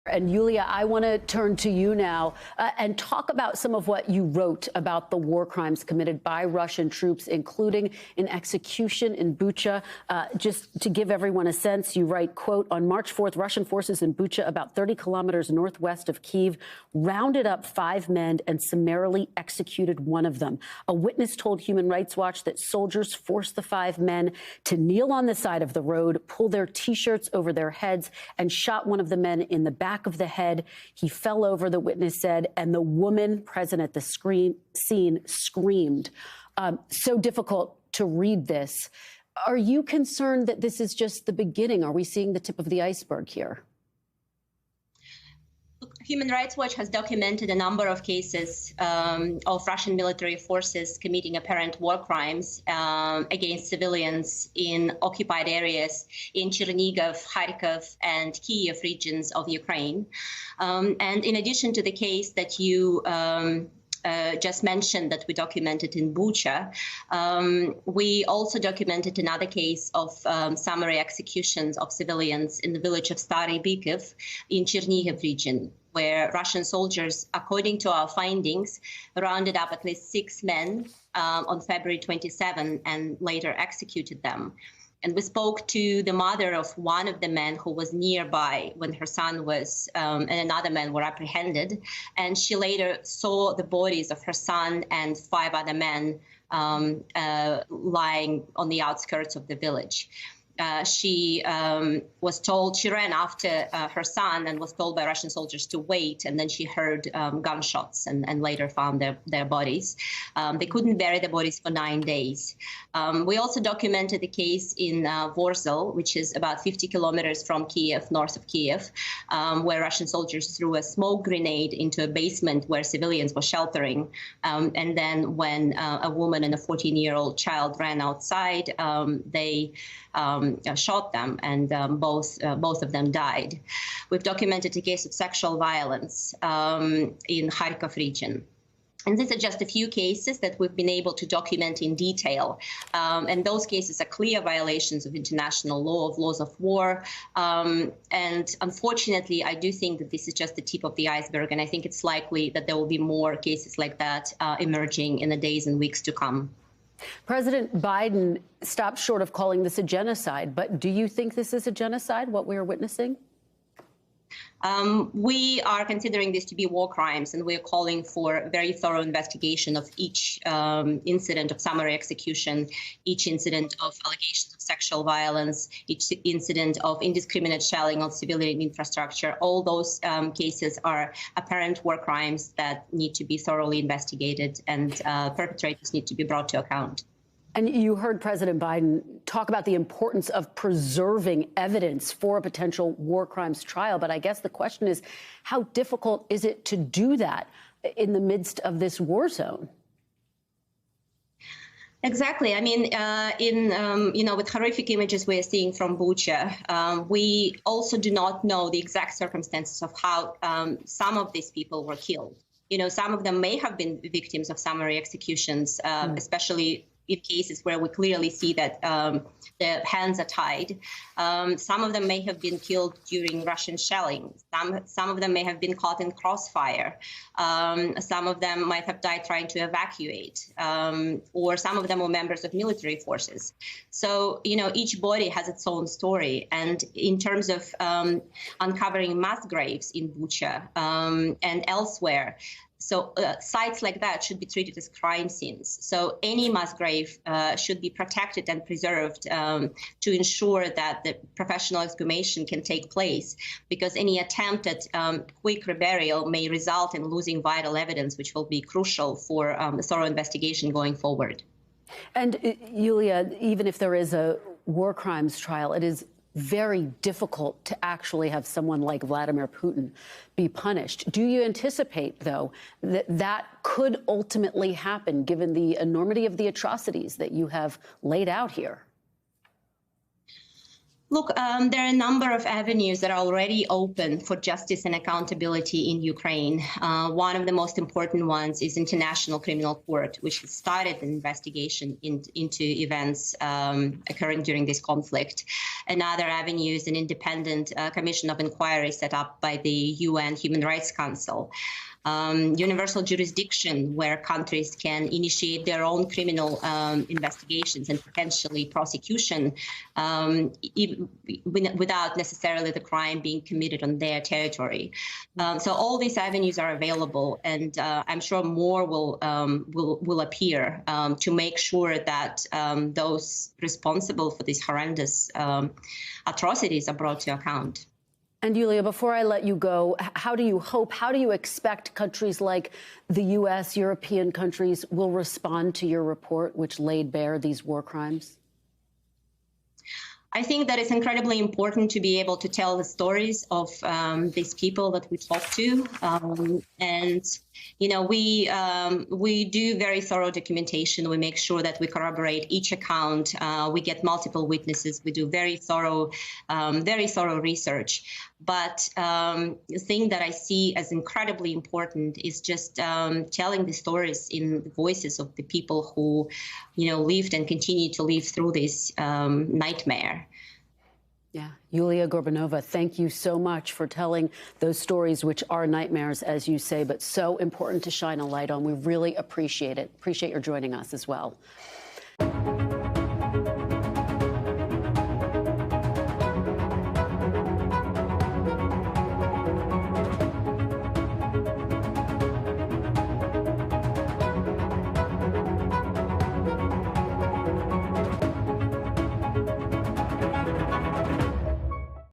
And Yulia, I want to turn to you now and talk about some of what you wrote about the war crimes committed by Russian troops, including an execution in Bucha. Just to give everyone a sense, you write, quote, on March 4th, Russian forces in Bucha, about 30 kilometers northwest of Kyiv, rounded up 5 men and summarily executed one of them. A witness told Human Rights Watch that soldiers forced the 5 men to kneel on the side of the road, pull their T-shirts over their heads, and shot one of the men in the back of the head. He fell over, the witness said, and the woman present at the scene screamed. So difficult to read this. Are you concerned that this is just the beginning? Are we seeing the tip of the iceberg here? Human Rights Watch has documented a number of cases of Russian military forces committing apparent war crimes against civilians in occupied areas in Chernihiv, Kharkiv, and Kyiv regions of Ukraine. And in addition to the case that you just mentioned that we documented in Bucha, we also documented another case of summary executions of civilians in the village of Stary Bykov in Chernihiv region, where Russian soldiers, according to our findings, rounded up at least 6 men on February 27 and later executed them. And we spoke to the mother of one of the men who was nearby when her son was and another man were apprehended. And she later saw the bodies of her son and 5 other men lying on the outskirts of the village. She was told, she ran after her son and was told by Russian soldiers to wait. And then she heard gunshots and later found their bodies. They couldn't bury the bodies for 9 days. We also documented the case in Vorzel, which is about 50 kilometers from Kyiv, north of Kyiv, where Russian soldiers threw a smoke grenade into a basement where civilians were sheltering. And then when a woman and a 14-year-old child ran outside, they shot them, and both of them died. We've documented a case of sexual violence in Kharkiv region. And these are just a few cases that we've been able to document in detail. And those cases are clear violations of international law, of laws of war. And unfortunately, I do think that this is just the tip of the iceberg. And I think it's likely that there will be more cases like that emerging in the days and weeks to come. President Biden stopped short of calling this a genocide, but do you think this is a genocide, what we are witnessing? We are considering this to be war crimes, and we are calling for a very thorough investigation of each incident of summary execution, each incident of allegations of sexual violence, each incident of indiscriminate shelling of civilian infrastructure. All those cases are apparent war crimes that need to be thoroughly investigated, and perpetrators need to be brought to account. And you heard President Biden talk about the importance of preserving evidence for a potential war crimes trial. But I guess the question is, how difficult is it to do that in the midst of this war zone? Exactly. I mean, with horrific images we are seeing from Bucha, we also do not know the exact circumstances of how some of these people were killed. Some of them may have been victims of summary executions, especially in cases where we clearly see that the hands are tied. Some of them may have been killed during Russian shelling. Some of them may have been caught in crossfire. Some of them might have died trying to evacuate, or some of them were members of military forces. So, each body has its own story. And in terms of uncovering mass graves in Bucha and elsewhere, so sites like that should be treated as crime scenes. So any mass grave should be protected and preserved to ensure that the professional exhumation can take place, because any attempt at quick reburial may result in losing vital evidence, which will be crucial for a thorough investigation going forward. And Yulia, even if there is a war crimes trial, it is very difficult to actually have someone like Vladimir Putin be punished. Do you anticipate, though, that that could ultimately happen, given the enormity of the atrocities that you have laid out here? Look, there are a number of avenues that are already open for justice and accountability in Ukraine. One of the most important ones is International Criminal Court, which has started an investigation into events occurring during this conflict. Another avenue is an independent commission of inquiry set up by the UN Human Rights Council. Universal jurisdiction, where countries can initiate their own criminal investigations and potentially prosecution without necessarily the crime being committed on their territory. So all these avenues are available, and I'm sure more will appear to make sure that those responsible for these horrendous atrocities are brought to account. And Yulia, before I let you go, how do you expect countries like the U.S., European countries will respond to your report, which laid bare these war crimes? I think that it's incredibly important to be able to tell the stories of these people that we talk to, and we do very thorough documentation. We make sure that we corroborate each account. We get multiple witnesses. We do very thorough research. But the thing that I see as incredibly important is just telling the stories in the voices of the people who, lived and continue to live through this nightmare. Yeah. Yulia Gorbanova, thank you so much for telling those stories, which are nightmares, as you say, but so important to shine a light on. We really appreciate it. Appreciate your joining us as well.